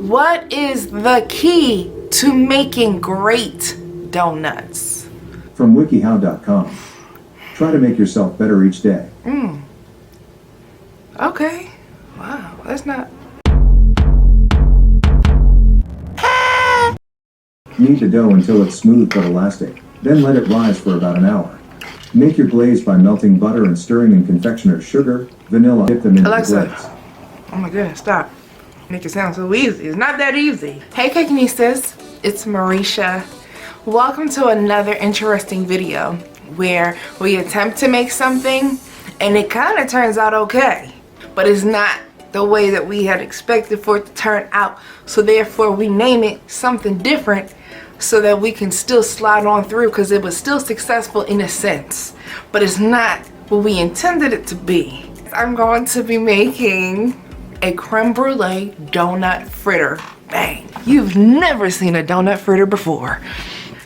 What is the key to making great donuts? From wikihow.com. Try to make yourself better each day. Okay. Wow, that's not... Knead the dough until it's smooth but elastic. Then let it rise for about an hour. Make your glaze by melting butter and stirring in confectioner's sugar, vanilla. Dip them into the glaze. Oh my goodness, stop. Make it sound so easy. It's not that easy. Hey Cakenistas, it's Marisha. Welcome to another interesting video where we attempt to make something and it kind of turns out okay, but it's not the way that we had expected for it to turn out. So therefore we name it something different so that we can still slide on through, because it was still successful in a sense, but it's not what we intended it to be. I'm going to be making a creme brulee donut fritter. Bang! You've never seen a donut fritter before.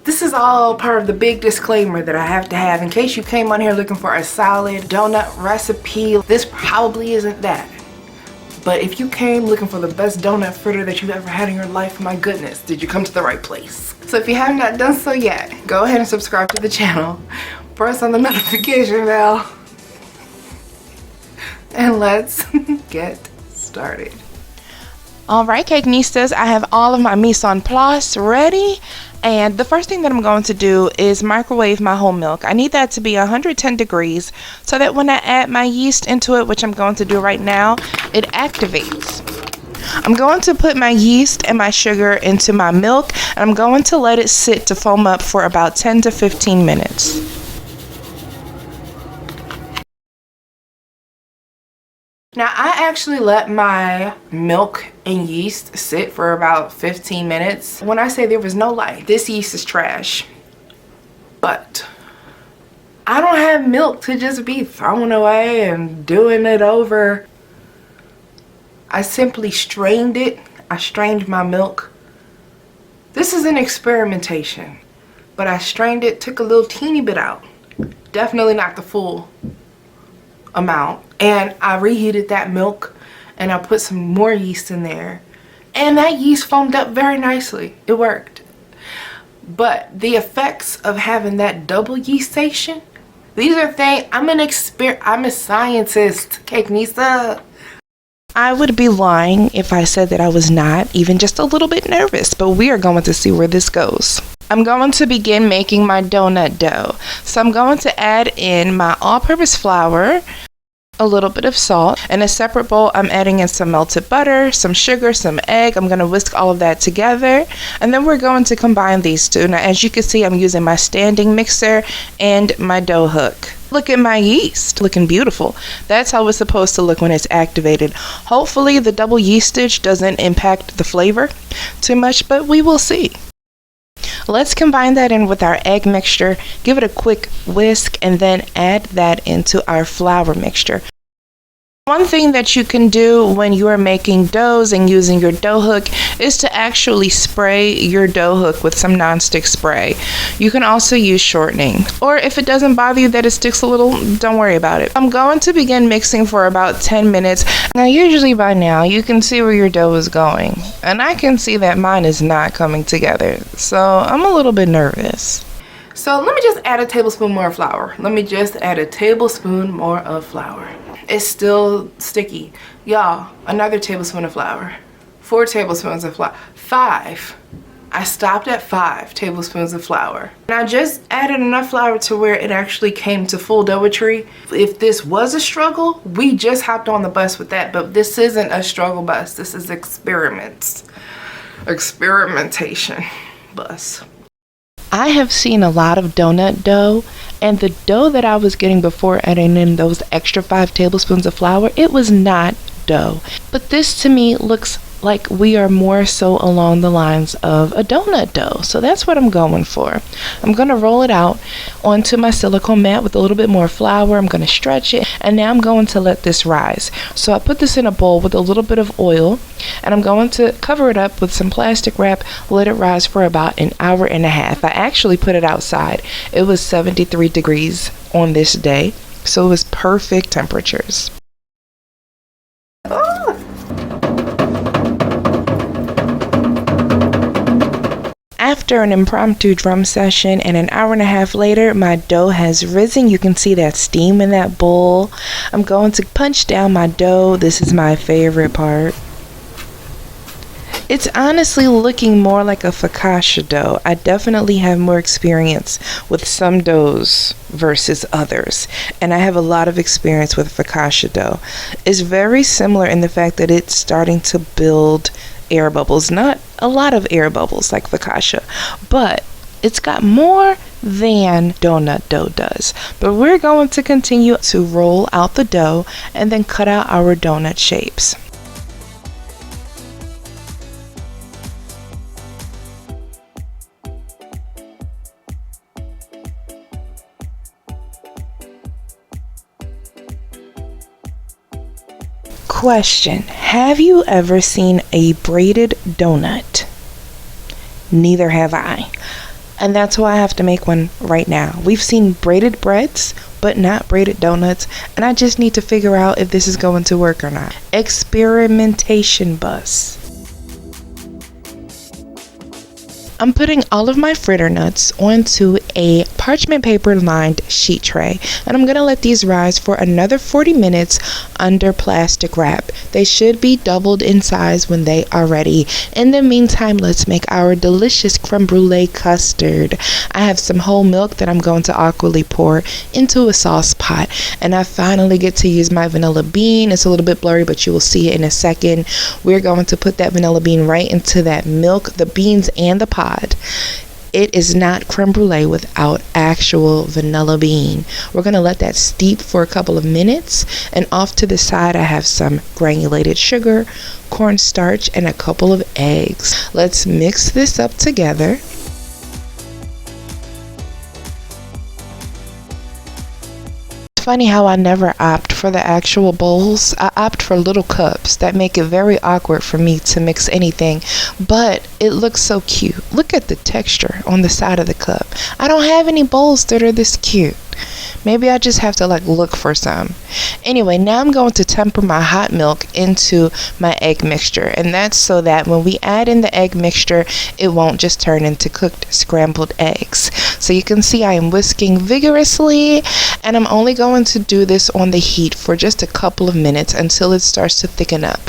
This is all part of the big disclaimer that I have to have in case you came on here looking for a solid donut recipe. This probably isn't that. But if you came looking for the best donut fritter that you've ever had in your life, my goodness, did you come to the right place. So if you have not done so yet, go ahead and subscribe to the channel. Press on the notification bell. And let's get started. Alright Cakenistas, I have all of my mise en place ready. And the first thing that I'm going to do is microwave my whole milk. I need that to be 110 degrees so that when I add my yeast into it, which I'm going to do right now, it activates. I'm going to put my yeast and my sugar into my milk, and I'm going to let it sit to foam up for about 10 to 15 minutes. Now I actually let my milk and yeast sit for about 15 minutes. When I say there was no light, this yeast is trash. But I don't have milk to just be thrown away and doing it over. I simply strained it. I strained my milk. This is an experimentation, but I strained it, took a little teeny bit out. Definitely not the full amount. And I reheated that milk and I put some more yeast in there, and that yeast foamed up very nicely. It worked. But the effects of having that double yeastation, these are things, I'm a scientist, Cakenista. I would be lying if I said that I was not even just a little bit nervous, but we are going to see where this goes. I'm going to begin making my donut dough. So I'm going to add in my all-purpose flour, a little bit of salt. In a separate bowl, I'm adding in some melted butter, some sugar, some egg. I'm going to whisk all of that together, and then we're going to combine these two. Now, as you can see, I'm using my standing mixer and my dough hook. Look at my yeast, looking beautiful. That's how it's supposed to look when it's activated. Hopefully, the double yeastage doesn't impact the flavor too much, but we will see. Let's combine that in with our egg mixture, give it a quick whisk, and then add that into our flour mixture. One thing that you can do when you are making doughs and using your dough hook is to actually spray your dough hook with some nonstick spray. You can also use shortening, or if it doesn't bother you that it sticks a little, don't worry about it. I'm going to begin mixing for about 10 minutes. Now usually by now you can see where your dough is going, and I can see that mine is not coming together, so I'm a little bit nervous. So let me just add a tablespoon more of flour. It's still sticky. Y'all, another tablespoon of flour. 4 tablespoons of flour. 5. I stopped at 5 tablespoons of flour. And I just added enough flour to where it actually came to full doughatry. If this was a struggle, we just hopped on the bus with that. But this isn't a struggle bus. This is experiments. Experimentation bus. I have seen a lot of donut dough, and the dough that I was getting before adding in those extra 5 tablespoons of flour, it was not dough. But this to me looks like we are more so along the lines of a donut dough. So that's what I'm going for. I'm going to roll it out onto my silicone mat with a little bit more flour. I'm going to stretch it, and now I'm going to let this rise. So I put this in a bowl with a little bit of oil, and I'm going to cover it up with some plastic wrap, let it rise for about an hour and a half. I actually put it outside. It was 73 degrees on this day, so it was perfect temperatures. After an impromptu drum session and an hour and a half later, my dough has risen. You can see that steam in that bowl. I'm going to punch down my dough. This is my favorite part. It's honestly looking more like a focaccia dough. I definitely have more experience with some doughs versus others, and I have a lot of experience with focaccia dough. It's very similar in the fact that it's starting to build air bubbles. Not a lot of air bubbles like focaccia, but it's got more than donut dough does. But we're going to continue to roll out the dough and then cut out our donut shapes. Question: have you ever seen a braided donut? Neither have I. And that's why I have to make one right now. We've seen braided breads, but not braided donuts, and I just need to figure out if this is going to work or not. Experimentation bus. I'm putting all of my Fritternuts onto a parchment paper lined sheet tray, and I'm gonna let these rise for another 40 minutes under plastic wrap. They should be doubled in size when they are ready. In the meantime, let's make our delicious creme brulee custard. I have some whole milk that I'm going to awkwardly pour into a sauce pot, and I finally get to use my vanilla bean. It's a little bit blurry, but you will see it in a second. We're going to put that vanilla bean right into that milk, the beans, and the pot. It is not creme brulee without actual vanilla bean. We're going to let that steep for a couple of minutes, and off to the side I have some granulated sugar, cornstarch, and a couple of eggs. Let's mix this up together. Funny how I never opt for the actual bowls. I opt for little cups that make it very awkward for me to mix anything, but it looks so cute. Look at the texture on the side of the cup. I don't have any bowls that are this cute. Maybe I just have to look for some. Anyway, now I'm going to temper my hot milk into my egg mixture, and that's so that when we add in the egg mixture, it won't just turn into cooked scrambled eggs. So you can see I am whisking vigorously, and I'm only going to do this on the heat for just a couple of minutes until it starts to thicken up.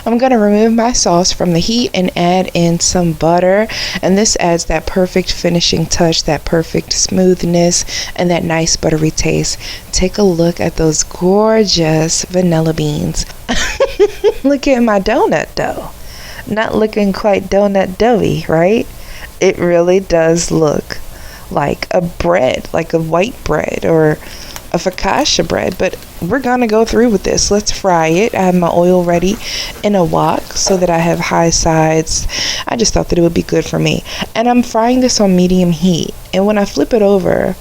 I'm going to remove my sauce from the heat and add in some butter, and this adds that perfect finishing touch, that perfect smoothness, and that nice buttery taste. Take a look at those gorgeous vanilla beans. Look at my donut dough. Not looking quite donut doughy, right? It really does look like a bread, like a white bread or a focaccia bread, but we're gonna go through with this. Let's fry it. I have my oil ready in a wok so that I have high sides. I just thought that it would be good for me, and I'm frying this on medium heat. And when I flip it over,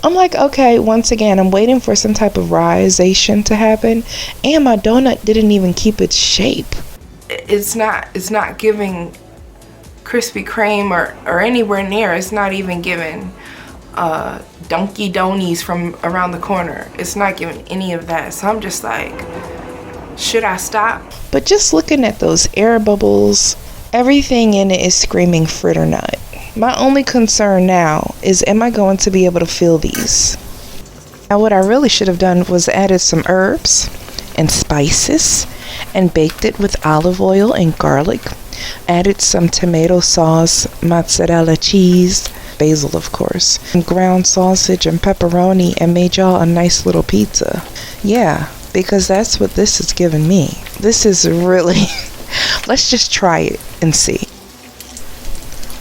I'm like, okay, once again I'm waiting for some type of risation to happen, and my donut didn't even keep its shape. It's not giving Krispy Kreme or anywhere near. It's not even giving Dunky Donies from around the corner. It's not giving any of that. So I'm just like, should I stop? But just looking at those air bubbles, everything in it is screaming fritternut. My only concern now is, am I going to be able to fill these? Now what I really should have done was added some herbs and spices and baked it with olive oil and garlic. Added some tomato sauce, mozzarella cheese, basil of course, and ground sausage and pepperoni, and made y'all a nice little pizza. Yeah, because that's what this is giving me. This is really let's just try it and see.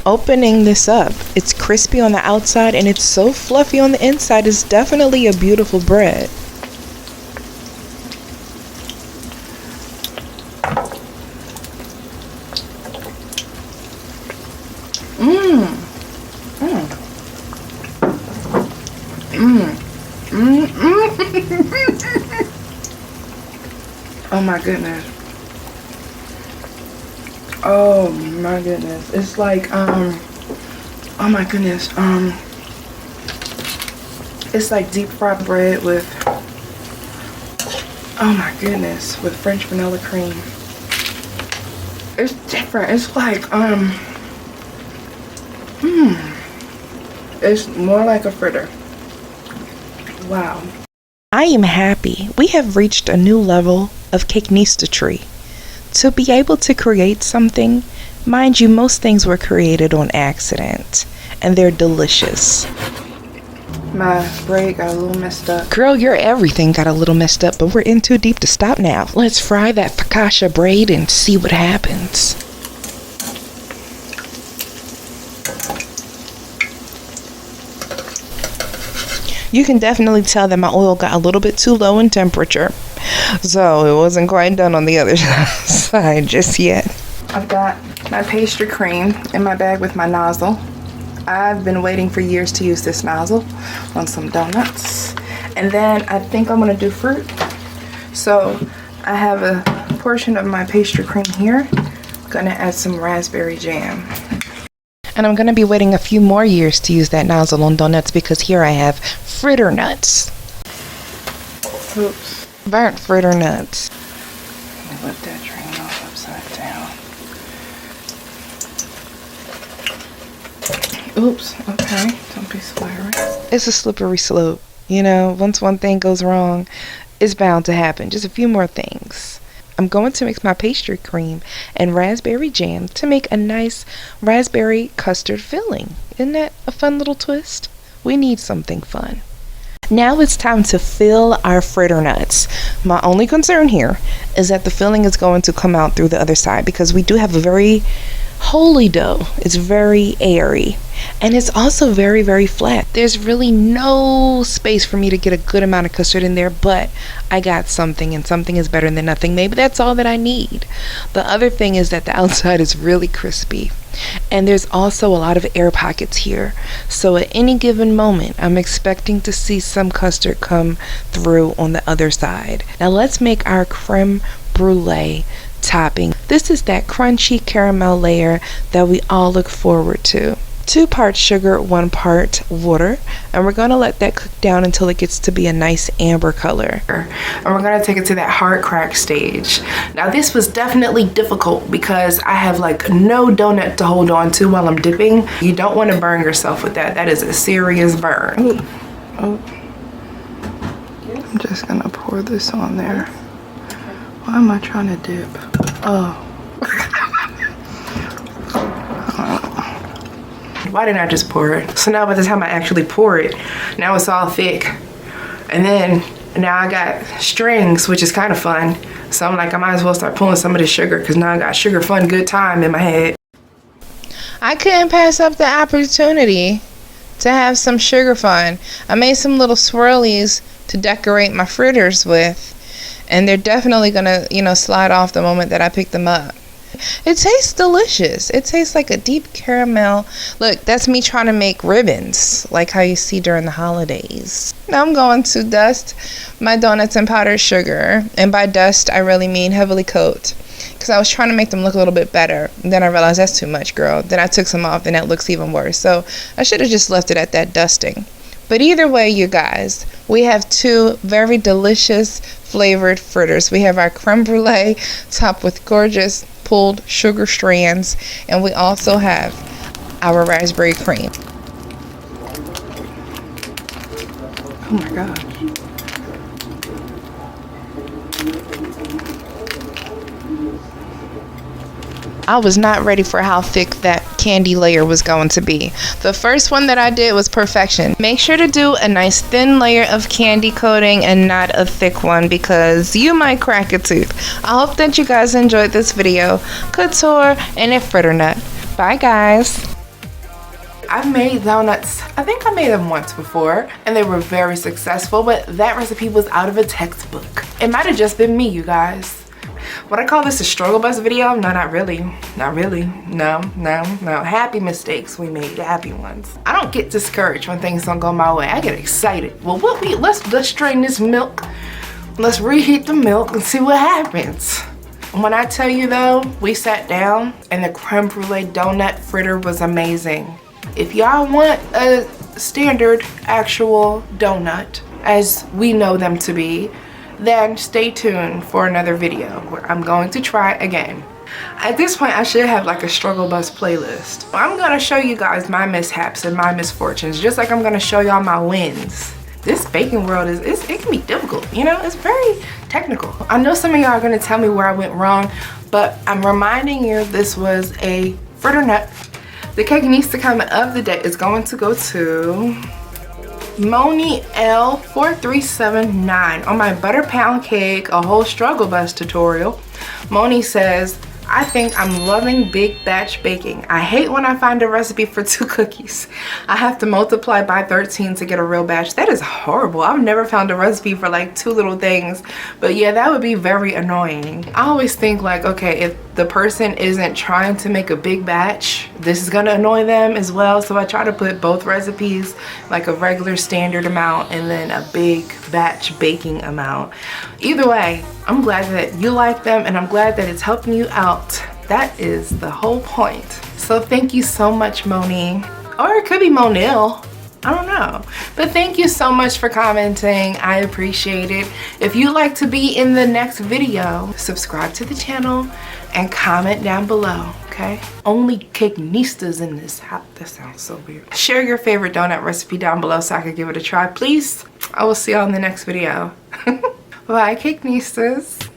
Opening this up, it's crispy on the outside and it's so fluffy on the inside. It's definitely a beautiful bread. Oh my goodness. Oh my goodness. It's like oh my goodness. It's like deep fried bread with, oh my goodness, with French vanilla cream. It's different. It's like, it's more like a fritter. Wow. I am happy we have reached a new level of cakenicistry. To be able to create something, mind you, most things were created on accident, and they're delicious. My braid got a little messed up. Girl, your everything got a little messed up, but we're in too deep to stop now. Let's fry that focaccia braid and see what happens. You can definitely tell that my oil got a little bit too low in temperature, so it wasn't quite done on the other side just yet. I've got my pastry cream in my bag with my nozzle. I've been waiting for years to use this nozzle on some donuts. And then I think I'm gonna do fruit. So I have a portion of my pastry cream here. I'm gonna add some raspberry jam. And I'm gonna be waiting a few more years to use that nozzle on donuts because here I have Fritternuts. Oops. Burnt Fritternuts. Let me let that drain off upside down. Oops, okay, don't be slurry. It's a slippery slope, you know, once one thing goes wrong, it's bound to happen. Just a few more things. I'm going to mix my pastry cream and raspberry jam to make a nice raspberry custard filling. Isn't that a fun little twist? We need something fun. Now it's time to fill our Fritternuts. My only concern here is that the filling is going to come out through the other side because we do have a very holy dough. It's very airy and it's also very, very flat. There's really no space for me to get a good amount of custard in there, but I got something, and something is better than nothing. Maybe that's all that I need. The other thing is that the outside is really crispy and there's also a lot of air pockets here, so at any given moment I'm expecting to see some custard come through on the other side. Now let's make our creme brulee topping. This is that crunchy caramel layer that we all look forward to. 2 parts sugar, 1 part water, and we're gonna let that cook down until it gets to be a nice amber color. And we're gonna take it to that hard crack stage. Now this was definitely difficult because I have like no donut to hold on to while I'm dipping. You don't want to burn yourself with that. That is a serious burn. Oh. I'm just gonna pour this on there. Why am I trying to dip? Oh. Why didn't I just pour it? So now by the time I actually pour it, now it's all thick. And then now I got strings, which is kind of fun. So I'm like, I might as well start pulling some of the sugar because now I got sugar fun good time in my head. I couldn't pass up the opportunity to have some sugar fun. I made some little swirlies to decorate my fritters with. And they're definitely gonna, you know, slide off the moment that I pick them up. It tastes delicious. It tastes like a deep caramel. Look, that's me trying to make ribbons, like how you see during the holidays. Now I'm going to dust my donuts in powdered sugar. And by dust, I really mean heavily coat. Because I was trying to make them look a little bit better. And then I realized that's too much, girl. Then I took some off and that looks even worse. So I should have just left it at that dusting. But either way, you guys, we have 2 very delicious flavored fritters. We have our creme brulee topped with gorgeous pulled sugar strands, and we also have our raspberry cream. Oh my gosh. I was not ready for how thick that candy layer was going to be. The first one that I did was perfection. Make sure to do a nice thin layer of candy coating and not a thick one because you might crack a tooth. I hope that you guys enjoyed this video. Couture and a Fritternut. Bye guys. I've made donuts, I think I made them once before, and they were very successful, but that recipe was out of a textbook. It might have just been me, you guys. Would I call this a struggle bus video? No, not really. Not really. No. Happy mistakes we made, happy ones. I don't get discouraged when things don't go my way. I get excited. Well, let's drain this milk. Let's reheat the milk and see what happens. When I tell you though, we sat down and the creme brulee donut fritter was amazing. If y'all want a standard actual donut, as we know them to be, then stay tuned for another video where I'm going to try again. At this point, I should have like a struggle bus playlist. I'm gonna show you guys my mishaps and my misfortunes, just like I'm gonna show y'all my wins. This baking world it can be difficult, you know, it's very technical. I know some of y'all are gonna tell me where I went wrong, but I'm reminding you this was a fritternut. The cakeista comment of the day is going to go to Moni L4379 on my butter pound cake, a whole struggle bus tutorial. Moni says, I think I'm loving big batch baking. I hate when I find a recipe for 2 cookies. I have to multiply by 13 to get a real batch. That is horrible. I've never found a recipe for like 2 little things. But yeah, that would be very annoying. I always think like, okay, if the person isn't trying to make a big batch, this is gonna annoy them as well. So I try to put both recipes, like a regular standard amount and then a big batch baking amount. Either way, I'm glad that you like them and I'm glad that it's helping you out. That is the whole point. So thank you so much, Moni. Or it could be Monil. I don't know. But thank you so much for commenting. I appreciate it. If you'd like to be in the next video, subscribe to the channel and comment down below, okay? Only cakeistas in this house. That sounds so weird. Share your favorite donut recipe down below so I could give it a try, please. I will see y'all in the next video. Bye, cakeistas.